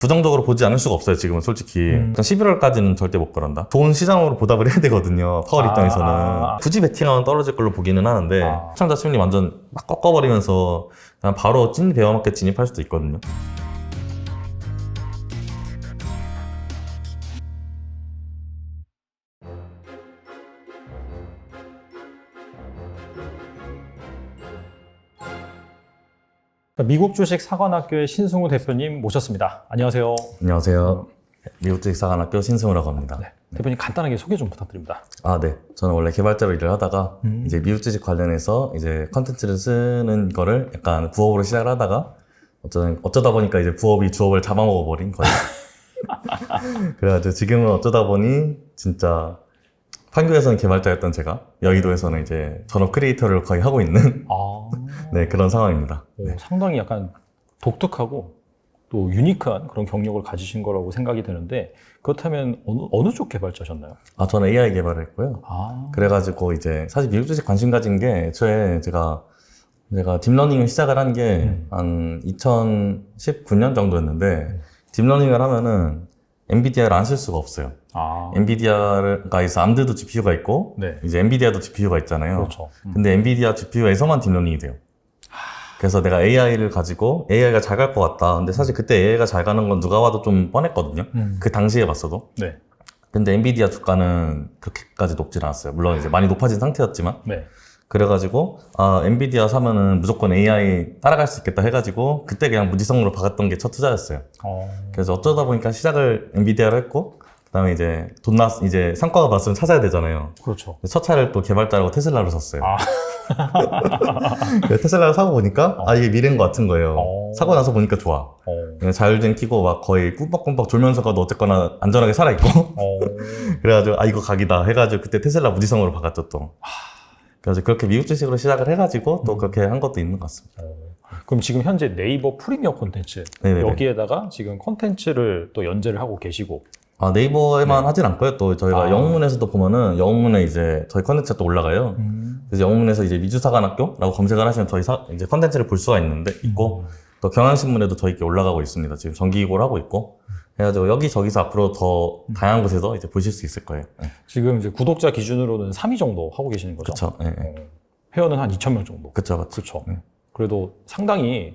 부정적으로 보지 않을 수가 없어요, 지금은 솔직히. 11월까지는 절대 못 그런다. 좋은 시장으로 보답을 해야 되거든요, 파월 입장에서는. 굳이 베팅하면 떨어질 걸로 보기는 하는데, 시청자 심리 완전 막 꺾어버리면서 그냥 바로 찐 베어마켓 진입할 수도 있거든요. 미국 주식 사관학교의 신승우 대표님 모셨습니다. 안녕하세요. 안녕하세요. 미국 주식 사관학교 신승우라고 합니다. 네. 대표님 간단하게 소개 좀 부탁드립니다. 네. 저는 원래 개발자로 일을 하다가 이제 미국 주식 관련해서 이제 컨텐츠를 쓰는 거를 약간 부업으로 시작을 하다가 어쩌다 보니까 이제 부업이 주업을 잡아먹어버린 거예요. 그래가지고 지금은 어쩌다 보니 진짜 판교에서는 개발자였던 제가 여의도에서는 이제 전업 크리에이터를 거의 하고 있는 네, 그런 상황입니다. 네. 상당히 약간 독특하고 또 유니크한 그런 경력을 가지신 거라고 생각이 되는데, 그렇다면 어느 쪽 개발자셨나요? 저는 AI 개발을 했고요. 그래가지고 이제 사실 미국 주식 관심 가진 게 애초에 제가 딥러닝을 시작을 한 게 한 2019년 정도였는데, 딥러닝을 하면은 엔비디아를 안 쓸 수가 없어요. 엔비디아가 있어 암드도 GPU가 있고, 네. 이제 엔비디아도 GPU가 있잖아요. 그렇죠. 근데 엔비디아 GPU에서만 딥러닝이 돼요. 그래서 내가 AI를 가지고 AI가 잘 갈 것 같다. 근데 사실 그때 AI가 잘 가는 건 누가 봐도 좀 뻔했거든요. 그 당시에 봤어도. 네. 근데 엔비디아 주가는 그렇게까지 높진 않았어요. 물론 이제 많이 높아진 상태였지만. 네. 그래가지고 엔비디아 사면은 무조건 AI 따라갈 수 있겠다 해가지고 그때 그냥 무지성으로 박았던 게 첫 투자였어요. 그래서 어쩌다 보니까 시작을 엔비디아로 했고, 그다음에 이제 이제 성과가 봤으면 찾아야 되잖아요. 그렇죠. 첫 차를 또 개발자라고 테슬라로 샀어요. 테슬라를 사고 보니까 이게 미래인 것 같은 거예요. 사고 나서 보니까 좋아. 자율주행 키고 막 거의 꿈뻑꿈뻑 졸면서 가도 어쨌거나 안전하게 살아있고. 그래가지고 이거 각이다 해가지고 그때 테슬라 무지성으로 박았죠 또. 그래서 그렇게 미국 주식으로 시작을 해가지고 또 그렇게 한 것도 있는 것 같습니다. 그럼 지금 현재 네이버 프리미엄 콘텐츠, 네네네. 여기에다가 지금 콘텐츠를 또 연재를 하고 계시고. 네이버에만 하진 않고요. 또 저희가 영문에서도 보면은 영문에 이제 저희 컨텐츠가 또 올라가요. 그래서 영문에서 이제 미주사관학교라고 검색을 하시면 저희 이제 컨텐츠를 볼 수가 있고, 또 경향신문에도 저희 게 올라가고 있습니다. 지금 정기기고를 하고 있고. 그래가지고 여기저기서 앞으로 더 다양한 곳에서 이제 보실 수 있을 거예요. 지금 이제 구독자 기준으로는 3위 정도 하고 계시는 거죠? 그렇죠. 회원은 한 2,000명 정도. 그렇죠. 그래도 상당히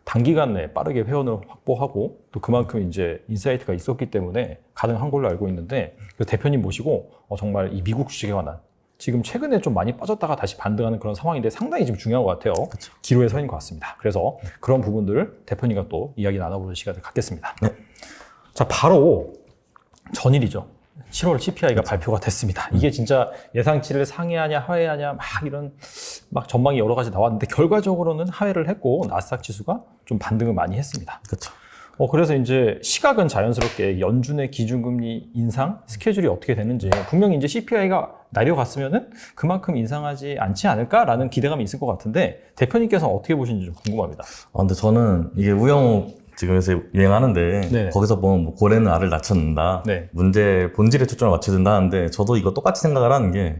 단기간 내에 빠르게 회원을 확보하고, 또 그만큼 이제 인사이트가 있었기 때문에 가능한 걸로 알고 있는데, 대표님 모시고 정말 이 미국 주식에 관한, 지금 최근에 좀 많이 빠졌다가 다시 반등하는 그런 상황인데 상당히 지금 중요한 것 같아요. 그쵸. 기로에 서인 것 같습니다. 그래서 그런 부분들을 대표님과 또 이야기 나눠보는 시간을 갖겠습니다. 네. 자, 바로 전일이죠. 7월 CPI가 발표가 됐습니다. 이게 진짜 예상치를 상회하냐 하회하냐 이런 전망이 여러 가지 나왔는데, 결과적으로는 하회를 했고 나스닥 지수가 좀 반등을 많이 했습니다. 그렇죠. 그래서 이제 시각은 자연스럽게 연준의 기준금리 인상 스케줄이 어떻게 되는지, 분명히 이제 CPI가 내려갔으면은 그만큼 인상하지 않지 않을까라는 기대감이 있을 것 같은데, 대표님께서는 어떻게 보시는지 좀 궁금합니다. 근데 저는 이게 우영우 지금 요새 유행하는데, 네. 거기서 보면 뭐 고래는 알을 낮춰준다, 네. 문제 본질에 초점을 맞춰준다 하는데, 저도 이거 똑같이 생각을 하는 게,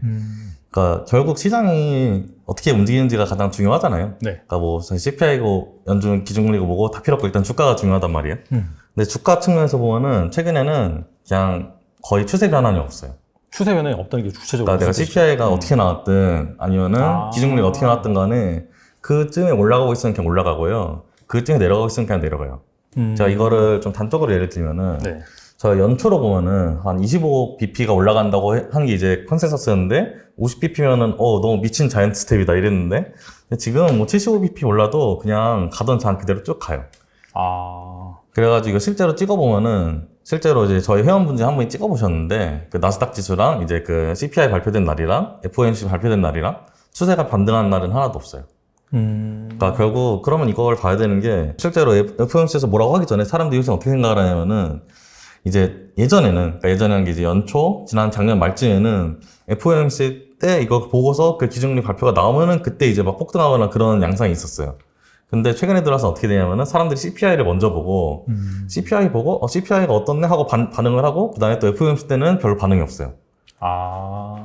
그러니까 결국 시장이 어떻게 움직이는지가 가장 중요하잖아요. 네. 그러니까 뭐 CPI고 연준 기준금리고 뭐고 다 필요 없고 일단 주가가 중요하단 말이에요. 근데 주가 측면에서 보면은 최근에는 그냥 거의 추세 변환이 없어요. 추세 변화가 없다는 게 주체적으로. 그러니까 내가 CPI가 어떻게 나왔든 아니면은 기준금리가 어떻게 나왔든 간에 그쯤에 올라가고 있으면 그냥 올라가고요. 그쯤에 내려가고 있으면 그냥 내려가요. 제가 이거를 좀 단적으로 예를 들면은, 네. 제가 연초로 보면은 한 25bp가 올라간다고 하는 게 이제 컨센서스였는데, 50bp면은 너무 미친 자이언트 스텝이다 이랬는데, 지금 뭐 75bp 올라도 그냥 가던 장 그대로 쭉 가요. 그래가지고 이거 실제로 찍어보면은, 실제로 이제 저희 회원분 중에 한 분이 찍어보셨는데, 그 나스닥 지수랑 이제 그 CPI 발표된 날이랑 FOMC 발표된 날이랑 추세가 반등한 날은 하나도 없어요. 그러니까 결국 그러면 이걸 봐야 되는 게, 실제로 FOMC에서 뭐라고 하기 전에 사람들이 요새 어떻게 생각을 하냐면은, 이제 예전에는 이제 연초, 지난 작년 말쯤에는 FOMC 때 이거 보고서 그 기준금리 발표가 나오면은 그때 이제 막 폭등하거나 그런 양상이 있었어요. 근데 최근에 들어서 어떻게 되냐면은 사람들이 CPI를 먼저 보고, CPI 보고, CPI가 어떻네 하고 반응을 하고, 그 다음에 또 FOMC 때는 별 반응이 없어요.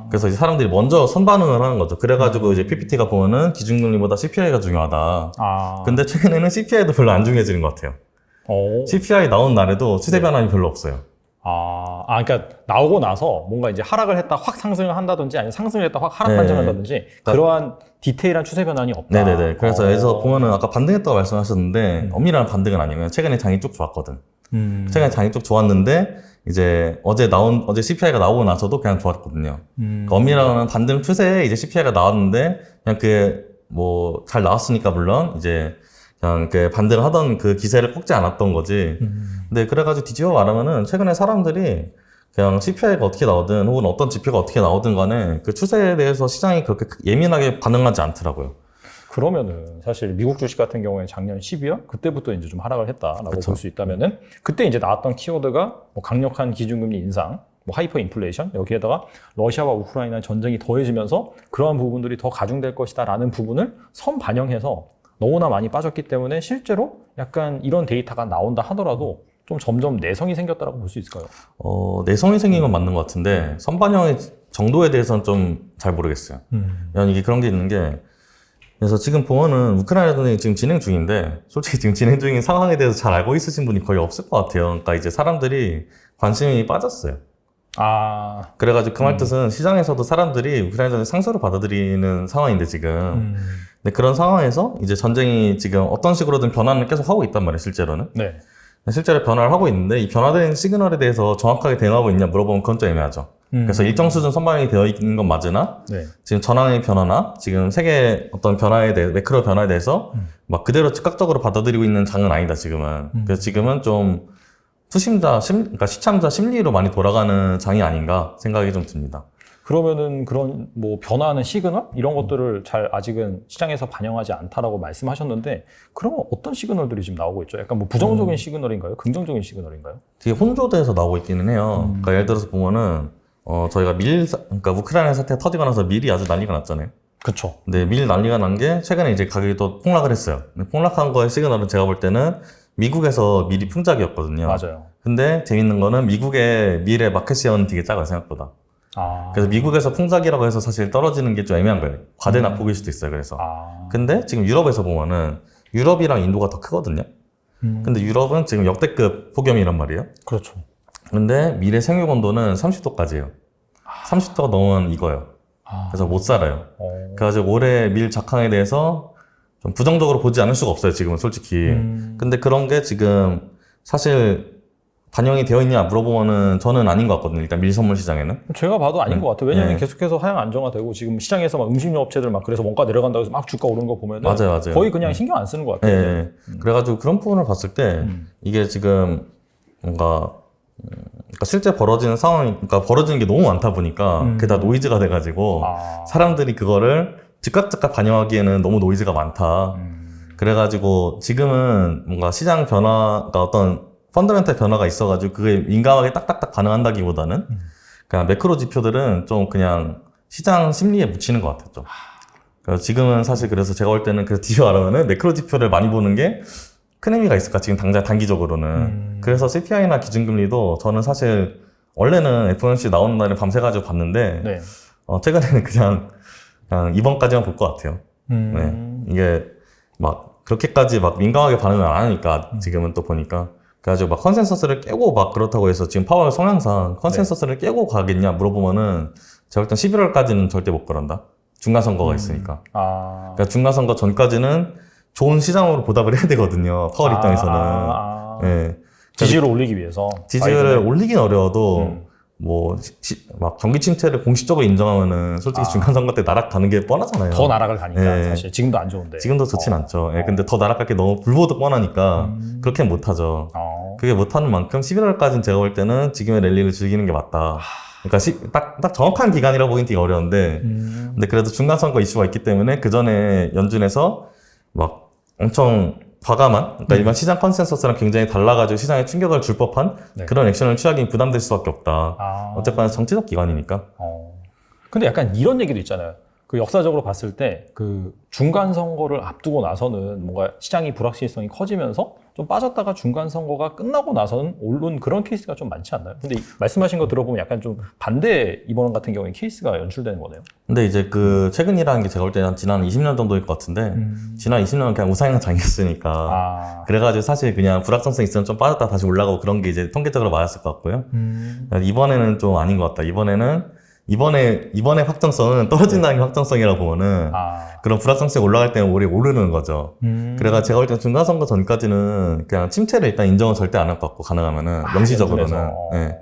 그래서 이제 사람들이 먼저 선반응을 하는 거죠. 그래가지고 이제 PPT가 보면은 기준금리보다 CPI가 중요하다. 근데 최근에는 CPI도 별로 안 중요해지는 것 같아요. CPI 나온 날에도 추세 변환이 별로 없어요. 그러니까 나오고 나서 뭔가 이제 하락을 했다 확 상승을 한다든지 아니면 상승을 했다 확 하락 반전한다든지 그러한 디테일한 추세 변환이 없다. 네네네. 그래서 여기서 보면은 아까 반등했다고 말씀하셨는데 엄밀한 반등은 아니고요. 최근에 장이 쭉 좋았거든. 최근에 장이 쭉 좋았는데 이제 어제 CPI가 나오고 나서도 그냥 좋았거든요. 그러니까 엄밀한 반등 추세에 이제 CPI가 나왔는데 그냥 뭐 잘 나왔으니까 물론 이제 그냥 반등을 하던 그 기세를 꺾지 않았던 거지. 근데 그래가지고 뒤집어 말하면은 최근에 사람들이 그냥 CPI가 어떻게 나오든 혹은 어떤 지표가 어떻게 나오든 간에 그 추세에 대해서 시장이 그렇게 예민하게 반응하지 않더라고요. 그러면은 사실 미국 주식 같은 경우에 작년 12월 그때부터 이제 좀 하락을 했다라고 그쵸. 볼 수 있다면은 그때 이제 나왔던 키워드가 뭐 강력한 기준금리 인상, 뭐 하이퍼 인플레이션 여기에다가 러시아와 우크라이나 전쟁이 더해지면서 그러한 부분들이 더 가중될 것이다라는 부분을 선반영해서 너무나 많이 빠졌기 때문에 실제로 약간 이런 데이터가 나온다 하더라도 좀 점점 내성이 생겼다라고 볼 수 있을까요? 내성이 생긴 건 맞는 것 같은데 선반영의 정도에 대해서는 좀 잘 모르겠어요. 왜냐면 이게 그런 게 있는 게 그래서 지금 보면은 우크라이나 전쟁이 지금 진행 중인데 솔직히 지금 진행 중인 상황에 대해서 잘 알고 있으신 분이 거의 없을 것 같아요. 그러니까 이제 사람들이 관심이 빠졌어요. 그래가지고 그 말 뜻은 시장에서도 사람들이 우크라이나 전쟁 상수로 받아들이는 상황인데 지금 근데 그런 상황에서 이제 전쟁이 지금 어떤 식으로든 변화는 계속 하고 있단 말이에요, 실제로는. 네. 실제로 변화를 하고 있는데 이 변화된 시그널에 대해서 정확하게 대응하고 있냐 물어보면 그건 좀 애매하죠. 그래서 일정 수준 선반영이 되어 있는 건 맞으나 네. 지금 전황의 변화나 지금 세계 어떤 변화에 대해 매크로 변화에 대해서 막 그대로 즉각적으로 받아들이고 있는 장은 아니다 지금은. 그래서 지금은 좀 그러니까 시참자 심리로 많이 돌아가는 장이 아닌가 생각이 좀 듭니다. 그러면은 그런 뭐 변화하는 시그널 이런 것들을 잘 아직은 시장에서 반영하지 않다라고 말씀하셨는데 그러면 어떤 시그널들이 지금 나오고 있죠? 약간 뭐 부정적인 시그널인가요? 긍정적인 시그널인가요? 되게 혼조돼서 나오고 있기는 해요. 그러니까 예를 들어서 보면은 저희가 그러니까 우크라이나 사태가 터지고 나서 밀이 아주 난리가 났잖아요. 그렇죠. 근데 밀 난리가 난 게 최근에 이제 가격이 또 폭락을 했어요. 근데 폭락한 거의 시그널은 제가 볼 때는 미국에서 밀이 풍작이었거든요. 맞아요. 근데 재밌는 거는 미국의 밀의 마켓시어는 되게 작아요, 생각보다. 그래서 미국에서 풍작이라고 해서 사실 떨어지는 게 좀 애매한 거예요. 과대 낙폭일 수도 있어요, 그래서. 근데 지금 유럽에서 보면은 유럽이랑 인도가 더 크거든요. 근데 유럽은 지금 역대급 폭염이란 말이에요. 그렇죠. 근데 밀의 생육 온도는 30도까지예요. 30도가 넘으면 익어요. 그래서 못 살아요. 그래가지고 올해 밀 작황에 대해서 좀 부정적으로 보지 않을 수가 없어요, 지금은 솔직히. 근데 그런 게 지금 사실 반영이 되어 있냐 물어보면은 저는 아닌 것 같거든요. 일단 밀 선물 시장에는. 제가 봐도 아닌 것 같아요. 왜냐하면 계속해서 하향 안정화되고 지금 시장에서 막 음식료 업체들 막 그래서 원가 내려간다고 해서 막 주가 오르는 거 보면은 맞아요. 거의 그냥 신경 안 쓰는 것 같아요. 네. 그래가지고 그런 부분을 봤을 때 이게 지금 뭔가 그러니까 실제 벌어지는 상황이, 그러니까 벌어지는 게 너무 많다 보니까 그게 다 노이즈가 돼가지고 사람들이 그거를 즉각 반영하기에는 너무 노이즈가 많다. 그래가지고 지금은 뭔가 시장 변화가 어떤 펀더멘탈 변화가 있어가지고 그게 민감하게 딱딱딱 반응한다기보다는 그냥 매크로 지표들은 좀 그냥 시장 심리에 묻히는 것 같아요. 좀. 그래서 지금은 사실 그래서 제가 볼 때는 그래서 뒤로 알아보면 매크로 지표를 많이 보는 게 큰 의미가 있을까 지금 당장 단기적으로는. 그래서 CPI나 기준금리도 저는 사실 원래는 FOMC 나오는 날에 밤새가지고 봤는데 네. 최근에는 그냥 이번까지만 볼 것 같아요. 네. 이게 막 그렇게까지 막 민감하게 반응을 안 하니까 지금은 또 보니까. 그래가지고 막 컨센서스를 깨고 막 그렇다고 해서 지금 파월 성향상 컨센서스를 깨고 가겠냐 물어보면은 제가 볼 땐 11월까지는 절대 못 그런다. 중간선거가 있으니까. 그러니까 중간선거 전까지는 좋은 시장으로 보답을 해야 되거든요. 파월 입장에서는. 네. 지지율을 올리기 위해서. 지지율을 올리긴 어려워도 막 경기 침체를 공식적으로 인정하면은 솔직히 중간선거 때 나락가는 게 뻔하잖아요. 더 나락을 가니까 네. 사실 지금도 안 좋은데. 지금도 좋진 않죠. 근데 더 나락갈 게 너무 불보듯 뻔하니까 그렇게 못하죠. 그게 못하는 만큼 11월까지는 제가 볼 때는 지금의 랠리를 즐기는 게 맞다. 그러니까 딱 정확한 기간이라고 보긴 되게 어려운데 근데 그래도 중간선거 이슈가 있기 때문에 그 전에 연준에서 막 엄청 과감한, 그러니까 일반 시장 컨센서스랑 굉장히 달라가지고 시장에 충격을 줄 법한 그런 액션을 취하기는 부담될 수밖에 없다. 어쨌거나 정치적 기관이니까. 근데 약간 이런 얘기도 있잖아요. 그 역사적으로 봤을 때 그 중간 선거를 앞두고 나서는 뭔가 시장이 불확실성이 커지면서 좀 빠졌다가 중간 선거가 끝나고 나서는 오른 그런 케이스가 좀 많지 않나요? 근데 말씀하신 거 들어보면 약간 좀 반대 이번 같은 경우에 케이스가 연출되는 거네요. 근데 이제 그 최근이라는 게 제가 볼 때는 지난 20년 정도일 것 같은데 지난 20년은 그냥 우상향 장이었으니까 그래가지고 사실 그냥 불확정성 있으면 좀 빠졌다 다시 올라가고 그런 게 이제 통계적으로 맞았을 것 같고요. 이번에는 좀 아닌 것 같다. 이번에 확정성은 떨어진다는 게 확정성이라고 보면은 그런 불확정성이 올라갈 때는 오히려 오르는 거죠. 그래가 제가 볼 때는 중간선거 전까지는 그냥 침체를 일단 인정은 절대 안 할 것 같고 가능하면은 명시적으로는. 네.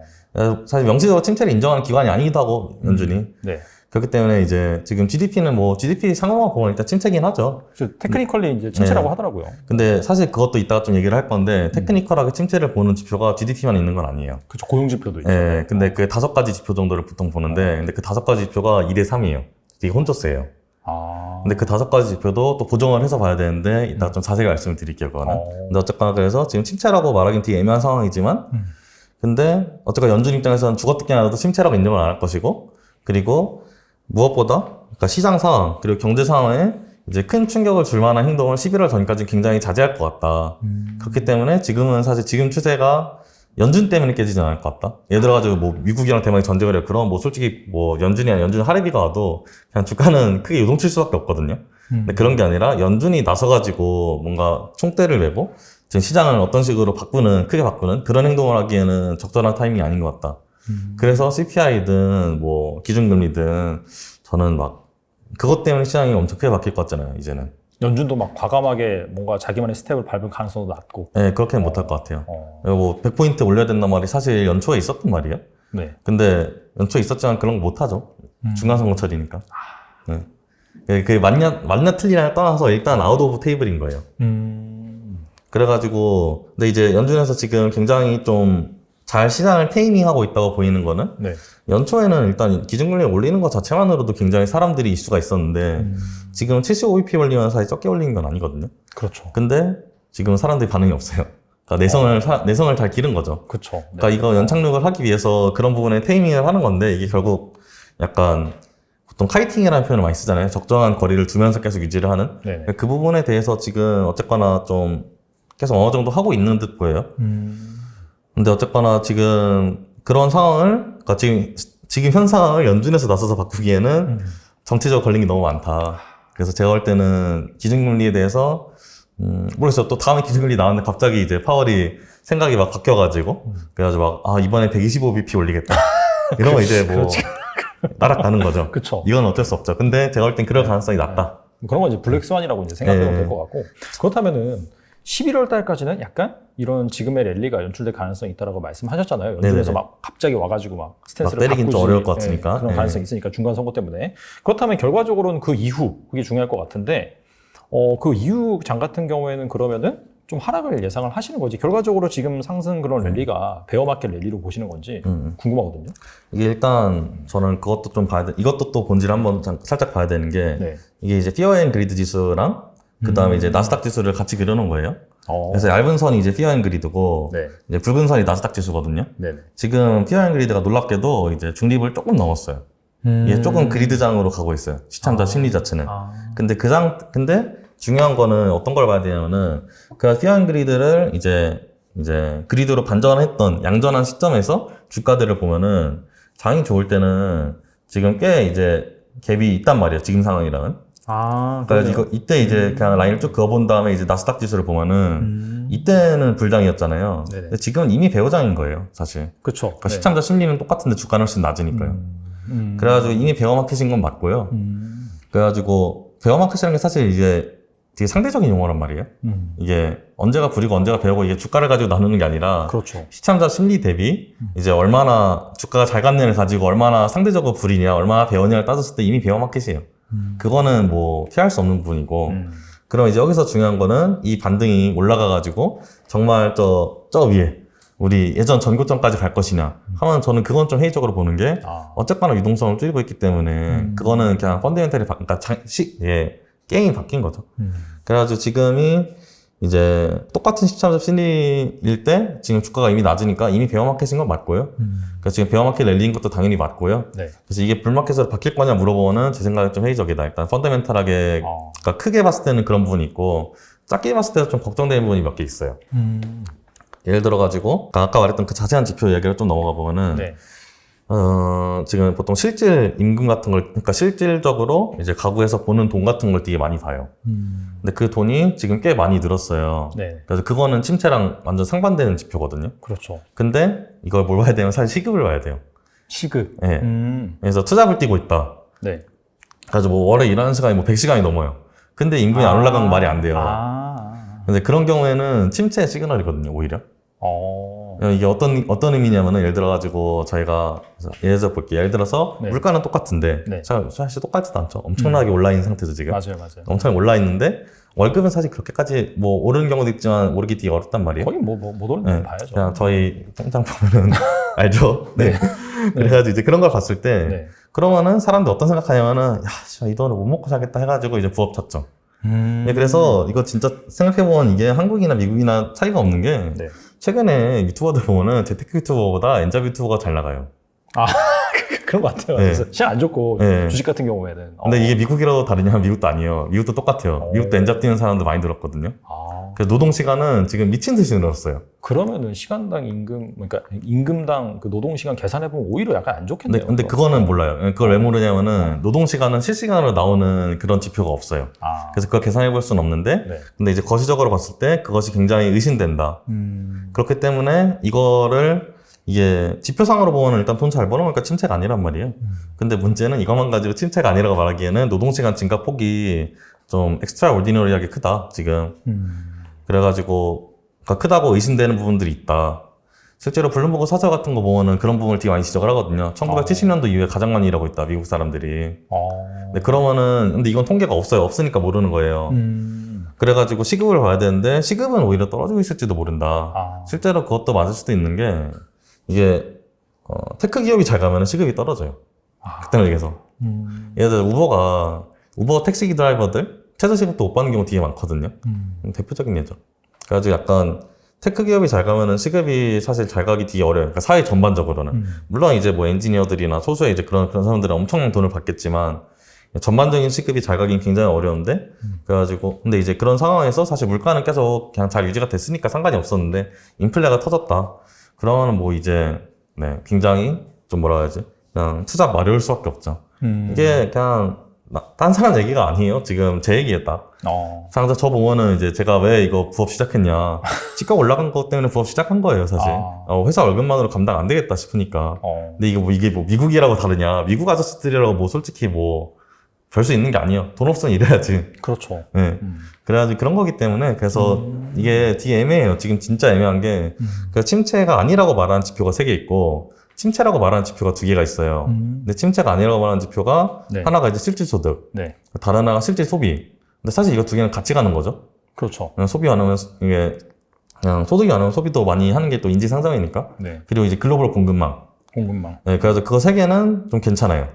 사실 명시적으로 침체를 인정하는 기관이 아니기도 하고 연준이. 네. 그렇기 때문에 이제 지금 GDP는 뭐 GDP 상황만 보면 일단 침체긴 하죠. 테크니컬리 이제 침체라고 네. 하더라고요. 근데 사실 그것도 이따가 좀 얘기를 할 건데 테크니컬하게 침체를 보는 지표가 GDP만 있는 건 아니에요. 그렇죠. 고용 지표도 있죠. 네, 근데 그 5가지 지표 정도를 보통 보는데 근데 그 5가지 지표가 2대 3이에요. 되게 혼조세예요. 근데 그 5가지 지표도 또 보정을 해서 봐야 되는데 이따가 좀 자세히 말씀을 드릴게요, 그거는. 근데 어쨌거나 그래서 지금 침체라고 말하기는 되게 애매한 상황이지만 근데 어쨌거나 연준 입장에서는 죽었든 깨어나도 침체라고 인정을 안 할 것이고 그리고 무엇보다 그러니까 시장 상황 그리고 경제 상황에 이제 큰 충격을 줄 만한 행동을 11월 전까지 굉장히 자제할 것 같다. 그렇기 때문에 지금은 사실 지금 추세가 연준 때문에 깨지진 않을 것 같다. 예를 들어가지고 뭐 미국이랑 대만이 전쟁을 해요. 그럼 뭐 솔직히 뭐 연준 할애비가 와도 그냥 주가는 크게 요동칠 수밖에 없거든요. 근데 그런 게 아니라 연준이 나서가지고 뭔가 총대를 메고 지금 시장을 어떤 식으로 크게 바꾸는 그런 행동을 하기에는 적절한 타이밍이 아닌 것 같다. 그래서 CPI든 뭐 기준금리든 저는 막 그것 때문에 시장이 엄청 크게 바뀔 것 같잖아요, 이제는. 연준도 막 과감하게 뭔가 자기만의 스텝을 밟을 가능성도 낮고. 네, 그렇게는 못할 것 같아요. 뭐 100포인트 올려야 된단 말이 사실 연초에 있었단 말이에요. 네. 근데 연초에 있었지만 그런 거 못하죠. 중간선거철이니까. 네. 그 맞냐 틀리냐를 떠나서 일단 아웃 오브 테이블인 거예요. 그래가지고 근데 이제 연준에서 지금 굉장히 좀 잘 시장을 테이밍하고 있다고 보이는 거는 네. 연초에는 일단 기준금리 올리는 것 자체만으로도 굉장히 사람들이 이슈가 있었는데 지금 75bp 올리면 사실 적게 올리는 건 아니거든요. 그렇죠. 근데 지금 사람들이 반응이 없어요. 그러니까 내성을 잘 기른 거죠. 그렇죠. 네. 그러니까 이거 연착륙을 하기 위해서 그런 부분에 테이밍을 하는 건데 이게 결국 약간 보통 카이팅이라는 표현을 많이 쓰잖아요. 적정한 거리를 두면서 계속 유지를 하는. 네네. 그 부분에 대해서 지금 어쨌거나 좀 계속 어느 정도 하고 있는 듯 보여요. 근데 어쨌거나 지금 그런 상황을, 그러니까 지금 현 상황을 연준에서 나서서 바꾸기에는 정치적으로 걸린 게 너무 많다. 그래서 제가 볼 때는 기준금리에 대해서, 모르겠어요. 또 다음에 기준금리 나왔는데 갑자기 이제 파월이 생각이 막 바뀌어가지고, 그래가지고 막, 이번에 125bp 올리겠다. 이러면 이제 뭐, 날아가는 거죠. 그쵸. 이건 어쩔 수 없죠. 근데 제가 볼 땐 그럴 가능성이 낮다. 그런 건 이제 블랙스완이라고 이제 생각해도 될 것 같고. 그렇다면은 11월 달까지는 약간 이런 지금의 랠리가 연출될 가능성이 있다라고 말씀하셨잖아요. 연준에서 네네네. 막 갑자기 와가지고 막 스탠스를 때리긴 좀 바꾸지. 어려울 것 같으니까. 그런 가능성이 있으니까 중간 선거 때문에. 그렇다면 결과적으로는 그 이후 그게 중요할 것 같은데 그 이후 장 같은 경우에는 그러면은 좀 하락을 예상을 하시는 거지. 결과적으로 지금 상승 그런 랠리가 베어마켓 랠리로 보시는 건지 궁금하거든요. 이게 일단 저는 그것도 좀 봐야 돼. 이것도 또 본질 한번 살짝 봐야 되는 게 네. 이게 이제 피어 앤 그리드 지수랑 그 다음에 이제 나스닥 지수를 같이 그려놓은 거예요. 그래서 얇은 선이 이제 피어 앤 그리드고 네. 이제 굵은 선이 나스닥 지수거든요. 네네. 지금 피어 앤 그리드가 놀랍게도 이제 중립을 조금 넘었어요. 이게 조금 그리드장으로 가고 있어요. 시청자 심리 자체는. 근데 근데 중요한 거는 어떤 걸 봐야 되냐면은 그 피어 앤 그리드를 이제 그리드로 반전했던 양전한 시점에서 주가들을 보면은 장이 좋을 때는 지금 꽤 이제 갭이 있단 말이에요. 지금 상황이랑은. 그러니까 이때 이제 그냥 라인을 쭉 그어본 다음에 이제 나스닥 지수를 보면은 이때는 불장이었잖아요. 네네. 근데 지금은 이미 배어장인 거예요, 사실. 그쵸. 그러니까 시청자 심리는 똑같은데 주가는 훨씬 낮으니까요. 그래가지고 이미 베어마켓인 건 맞고요. 그래가지고 베어마켓이라는 게 사실 이제 되게 상대적인 용어란 말이에요. 이게 언제가 불이고 언제가 배어고 이게 주가를 가지고 나누는 게 아니라 그렇죠. 시청자 심리 대비 이제 얼마나 주가가 잘 갔냐를 가지고 얼마나 상대적으로 불이냐, 얼마나 배어냐를 따졌을 때 이미 베어마켓이에요. 그거는 뭐 피할 수 없는 부분이고 그럼 이제 여기서 중요한 거는 이 반등이 올라가가지고 정말 저 위에 우리 예전 전고점까지 갈 것이냐 하면 저는 그건 좀 회의적으로 보는 게 어쨌거나 유동성을 줄이고 있기 때문에 그거는 그냥 펀더멘털이 그러니까 게임이 바뀐 거죠. 그래가지고 지금이 이제 똑같은 시차적 심리일 때 지금 주가가 이미 낮으니까 이미 베어마켓인 건 맞고요. 그래서 지금 베어마켓 랠리인 것도 당연히 맞고요. 네. 그래서 이게 불마켓으로 바뀔 거냐 물어보면은 제 생각에 좀 회의적이다. 일단 펀더멘탈하게 그러니까 크게 봤을 때는 그런 부분이 있고 작게 봤을 때도 좀 걱정되는 부분이 몇 개 있어요. 예를 들어가지고 아까 말했던 그 자세한 지표 이야기를 좀 넘어가 보면은 네. 지금 보통 실질 임금 같은 걸, 그러니까 실질적으로 이제 가구에서 보는 돈 같은 걸 되게 많이 봐요. 근데 그 돈이 지금 꽤 많이 늘었어요. 네. 그래서 그거는 침체랑 완전 상반되는 지표거든요. 그렇죠. 근데 이걸 뭘 봐야 되면 사실 시급을 봐야 돼요. 시급. 예. 그래서 투잡을 뛰고 있다. 네. 그래서 뭐 월에 일하는 시간이 뭐 100시간이 넘어요. 근데 임금이 안 올라간 건 말이 안 돼요. 근데 그런 경우에는 침체의 시그널이거든요, 오히려. 이게 어떤 의미냐면은 예를 들어가지고 저희가 예를 들어 볼게요. 예를 들어서 네. 물가는 똑같은데 네. 사실 똑같지도 않죠. 엄청나게 올라 있는 상태죠 지금. 맞아요. 엄청 올라 있는데 월급은 사실 그렇게까지 뭐 오르는 경우도 있지만 오르기 되게 어렵단 말이에요. 거의 못 오르는 거 네. 봐야죠. 그냥 저희 통장 보면은 알죠. 네. 그래가지고 이제 그런 걸 봤을 때 네. 그러면은 사람들 어떤 생각하냐면은 야, 이 돈을 못 먹고 살겠다 해가지고 이제 부업 찾죠. 네, 그래서 이거 진짜 생각해보면 이게 한국이나 미국이나 차이가 없는 게 네. 최근에 유튜버들 보면은 재테크 유튜버보다 엔잡 유튜버가 잘 나가요. 그런 것 같아요. 네. 그래서 시장 안 좋고 네. 주식 같은 경우에는. 근데 이게 미국이라도 다르냐? 미국도 아니에요. 미국도 똑같아요. 미국도 엔잡 뛰는 사람들 많이 늘었거든요. 그래서 노동 시간은 지금 미친 듯이 늘었어요. 그러면은 시간당 임금, 그러니까 임금당 그 노동 시간 계산해 보면 오히려 약간 안 좋겠네요. 근데 그거는 몰라요. 그걸 왜 모르냐면은 노동 시간은 실시간으로 나오는 그런 지표가 없어요. 그래서 그걸 계산해 볼 수는 없는데, 네. 근데 이제 거시적으로 봤을 때 그것이 굉장히 의심된다. 그렇기 때문에 이거를 이게 지표상으로 보면 일단 돈 잘 벌어보니까 침체가 아니란 말이에요. 근데 문제는 이것만 가지고 침체가 아니라고 말하기에는 노동시간 증가 폭이 좀 엑스트라 오디너리하게 크다, 지금. 그래가지고, 그러니까 크다고 의심되는 부분들이 있다. 실제로 블룸버그 사설 같은 거 보면은 그런 부분을 되게 많이 지적을 하거든요. 1970년도 이후에 가장 많이 일하고 있다, 미국 사람들이. 근데 그러면은, 근데 이건 통계가 없어요. 없으니까 모르는 거예요. 그래가지고 시급을 봐야 되는데, 시급은 오히려 떨어지고 있을지도 모른다. 실제로 그것도 맞을 수도 있는 게, 이게, 테크 기업이 잘 가면은 시급이 떨어져요. 그때는 얘기해서. 예를 들어, 우버 택시 드라이버들, 최저 시급도 못 받는 경우 되게 많거든요. 대표적인 예죠. 그래가지고 약간, 테크 기업이 잘 가면은 시급이 사실 잘 가기 되게 어려워요. 그러니까 사회 전반적으로는. 물론 이제 뭐 엔지니어들이나 소수의 이제 그런 사람들은 엄청난 돈을 받겠지만, 전반적인 시급이 잘 가긴 굉장히 어려운데, 그래가지고, 근데 이제 그런 상황에서 사실 물가는 계속 그냥 잘 유지가 됐으니까 상관이 없었는데, 인플레가 터졌다. 그러면은 뭐 이제, 네, 굉장히 좀 뭐라 해야지, 그냥 투자 마려울 수밖에 없죠. 이게 그냥, 딴 사람 얘기가 아니에요. 지금 제 얘기에 딱. 상자 저 보면은 이제 제가 왜 이거 부업 시작했냐. 집값 올라간 것 때문에 부업 시작한 거예요, 사실. 회사 월급만으로 감당 안 되겠다 싶으니까. 근데 이게 뭐 미국이라고 다르냐. 미국 아저씨들이라고 뭐 솔직히 뭐 별 수 있는 게 아니에요. 돈 없으면 일해야지. 그렇죠. 네. 그래가지고 그런 거기 때문에 그래서 이게 되게 애매해요. 지금 진짜 애매한 게 그 침체가 아니라고 말하는 지표가 3개 있고 침체라고 말하는 지표가 2개가 있어요. 근데 침체가 아니라고 말하는 지표가 네. 하나가 이제 실질 소득, 네. 다른 하나가 실질 소비. 근데 사실 이거 2개는 같이 가는 거죠. 그렇죠. 그냥 소비 안 하면 이게 그냥 소득이 안 하면 소비도 많이 하는 게 또 인지상정이니까. 네. 그리고 이제 글로벌 공급망. 공급망. 네, 그래서 그거 3개는 좀 괜찮아요.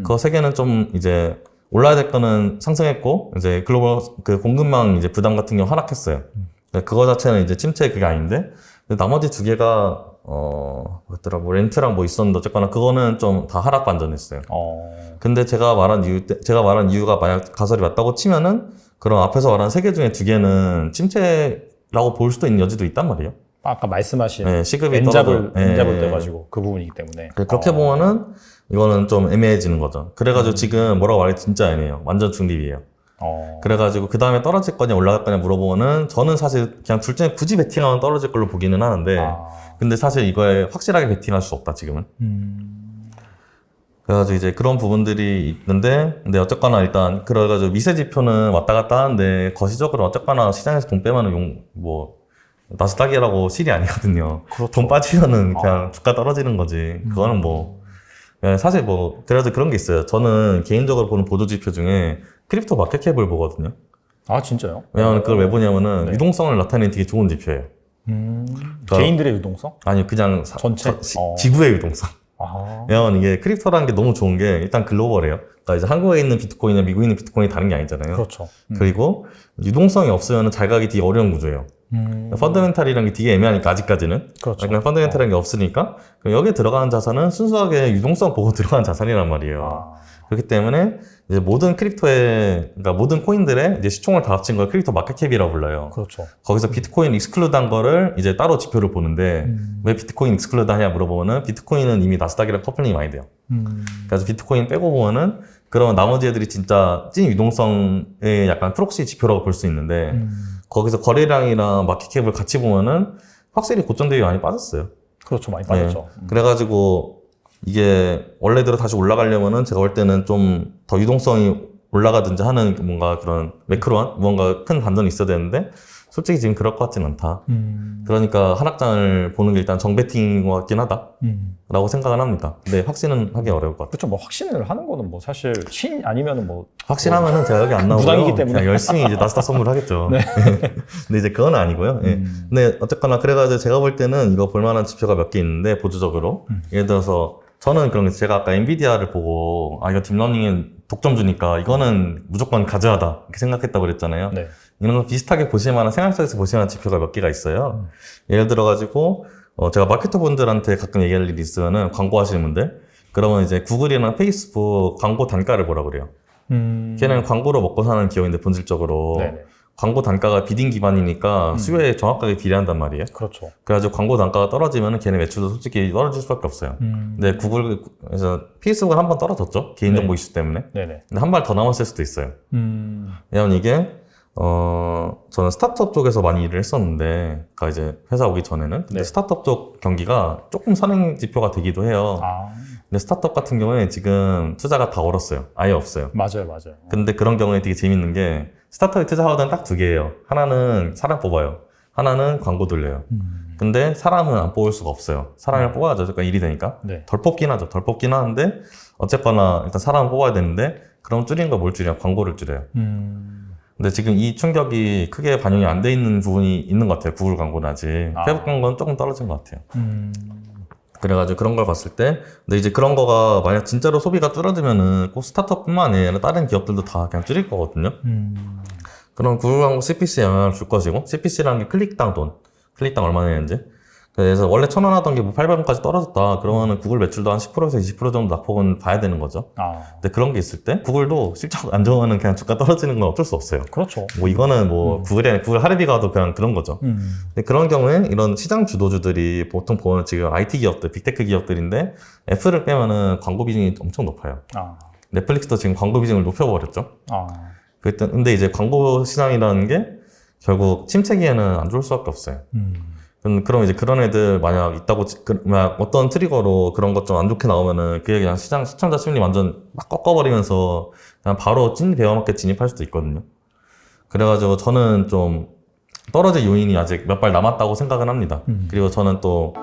그거 3개는 좀 이제 올라야 될 거는 상승했고 이제 글로벌 그 공급망 이제 부담 같은 경우 하락했어요. 그거 자체는 이제 침체 그게 아닌데 나머지 2개가 뭐였더라 뭐 렌트랑 뭐 있었는데 어쨌거나 그거는 좀 다 하락 반전했어요. 근데 제가 말한 이유가 만약 가설이 맞다고 치면은 그럼 앞에서 말한 3개 중에 2개는 침체라고 볼 수도 있는 여지도 있단 말이에요. 아까 말씀하신 네, 시급이 엔잡을 떨어져. 떼가지고 그 부분이기 때문에 그렇게 보면은 이거는 좀 애매해지는 거죠. 그래가지고 지금 뭐라고 말해 진짜 애매해요. 완전 중립이에요. 그래가지고 그 다음에 떨어질 거냐 올라갈 거냐 물어보면은 저는 사실 그냥 둘 중에 굳이 베팅하면 떨어질 걸로 보기는 하는데 근데 사실 이거에 확실하게 베팅할 수 없다 지금은. 그래가지고 이제 그런 부분들이 있는데 근데 어쨌거나 일단 그래가지고 미세 지표는 왔다 갔다 하는데 거시적으로 어쨌거나 시장에서 돈 빼면은 나스닥이라고 실이 아니거든요. 그렇죠. 돈 빠지면은 그냥 주가 떨어지는 거지. 그거는 뭐 사실 뭐 그래도 그런 게 있어요. 저는 개인적으로 보는 보조 지표 중에 크립토 마켓캡을 보거든요. 아 진짜요? 왜냐면 그걸 왜 보냐면은 네. 유동성을 나타내는 되게 좋은 지표예요. 개인들의 유동성? 아니 그냥 전체? 지구의 유동성. 아. 왜냐면 이게 크립토라는 게 너무 좋은 게 일단 글로벌해요. 그러니까 이제 한국에 있는 비트코인이나 미국에 있는 비트코인이 다른 게 아니잖아요. 그렇죠. 그리고 유동성이 없으면 자각이 되게 어려운 구조예요. 펀더멘탈이라는 게 되게 애매하니까 아직까지는. 그렇죠. 그러니까 펀더멘탈이라는 게 없으니까 그럼 여기에 들어가는 자산은 순수하게 유동성 보고 들어가는 자산이란 말이에요. 아. 그렇기 때문에 이제 모든 크립토의 그러니까 모든 코인들의 이제 시총을 다 합친 걸 크립토 마켓캡이라고 불러요. 그렇죠. 거기서 비트코인 익스클루드한 거를 이제 따로 지표를 보는데 왜 비트코인 익스클루드 하냐 물어보면은 비트코인은 이미 나스닥이랑 커플링이 많이 돼요. 그래서 비트코인 빼고 보면은 그러면 나머지 애들이 진짜 찐 유동성의 약간 프록시 지표라고 볼 수 있는데 거기서 거래량이랑 마켓캡을 같이 보면은 확실히 고점 대비 많이 빠졌어요. 그렇죠. 많이 빠졌죠. 그래가지고 이게 원래대로 다시 올라가려면은 제가 볼 때는 좀 더 유동성이 올라가든지 하는 뭔가 그런 매크로한 뭔가 큰 반전이 있어야 되는데 솔직히 지금 그럴 것 같진 않다. 그러니까 하락장을 보는 게 일단 정배팅인 것 같긴 하다라고 생각을 합니다. 근데 확신은 하기 어려울 것 같아요. 그렇죠. 뭐 확신을 하는 거는 뭐 사실 신 아니면은 뭐 확신하면은 제가 여기 안 나오고요. 무당이기 때문에. 그냥 열심히 이제 나스닥 선물을 하겠죠. 네. 근데 이제 그건 아니고요. 예. 근데 어쨌거나 그래가지고 제가 볼 때는 이거 볼만한 지표가 몇 개 있는데 보조적으로 예를 들어서 저는 그런 게 제가 아까 엔비디아를 보고 이거 딥러닝은 독점 주니까 이거는 무조건 가즈하다 이렇게 생각했다고 그랬잖아요. 네. 이런 거 비슷하게 보실 만한 생활 속에서 보실 만한 지표가 몇 개가 있어요. 예를 들어가지고 제가 마케터 분들한테 가끔 얘기할 일이 있으면은 광고 하시는 분들 그러면 이제 구글이나 페이스북 광고 단가를 보라 그래요. 걔는 광고로 먹고 사는 기업인데 본질적으로 네네. 광고 광고 단가가 비딩 기반이니까 수요에 정확하게 비례한단 말이에요. 그렇죠. 그래가지고 광고 단가가 떨어지면 걔네 매출도 솔직히 떨어질 수밖에 없어요. 근데 구글에서 페이스북은 한 번 떨어졌죠. 개인정보 이슈 때문에. 네네. 근데 한 발 더 남았을 수도 있어요. 왜냐면 이게 저는 스타트업 쪽에서 많이 일을 했었는데, 그러니까 이제 회사 오기 전에는 근데 네. 스타트업 쪽 경기가 조금 선행 지표가 되기도 해요. 아, 근데 스타트업 같은 경우에 지금 투자가 다 얼었어요. 아예 없어요. 맞아요, 맞아요. 근데 그런 경우에 되게 재밌는 게 스타트업에 투자하던 딱 두 개예요. 하나는 사람 뽑아요. 하나는 광고 돌려요. 근데 사람은 안 뽑을 수가 없어요. 사람을 뽑아야죠. 그러니까 일이 되니까. 네. 덜 뽑긴 하죠. 덜 뽑긴 하는데 어쨌거나 일단 사람을 뽑아야 되는데 그럼 줄인 걸 뭘 줄여요? 광고를 줄여요. 근데 지금 이 충격이 크게 반영이 안 돼 있는 부분이 있는 것 같아요. 구글 광고는 아직. 페이북 광고는 조금 떨어진 것 같아요. 그래가지고 그런 걸 봤을 때 근데 이제 그런 거가 만약 진짜로 소비가 줄어들면은 꼭 스타트업뿐만 아니라 다른 기업들도 다 그냥 줄일 거거든요. 그럼 구글 광고 CPC에 영향을 줄 것이고 CPC라는 게 클릭당 돈, 클릭당 얼마 내는지. 그래서 원래 1,000원 하던 게 뭐 800원까지 떨어졌다. 그러면은 구글 매출도 한 10%에서 20% 정도 낙폭은 봐야 되는 거죠. 아, 근데 그런 게 있을 때 구글도 실적 안 좋으면 그냥 주가 떨어지는 건 어쩔 수 없어요. 그렇죠. 뭐 이거는 뭐 구글이 아니라 구글 하루비 가도 그냥 그런 거죠. 근데 그런 경우에 이런 시장 주도주들이 보통 보면 지금 IT 기업들, 빅테크 기업들인데 애플을 빼면은 광고 비중이 엄청 높아요. 아, 넷플릭스도 지금 광고 비중을 높여버렸죠. 아, 근데 이제 광고 시장이라는 게 결국 침체기에는 안 좋을 수밖에 없어요. 그럼 이제 그런 애들 만약 있다고, 만약 어떤 트리거로 그런 것 좀 안 좋게 나오면은 그게 그냥 시청자 심리 완전 막 꺾어버리면서 그냥 바로 찐 베어마켓 진입할 수도 있거든요. 그래가지고 저는 좀 떨어질 요인이 아직 몇 발 남았다고 생각은 합니다. 그리고 저는 또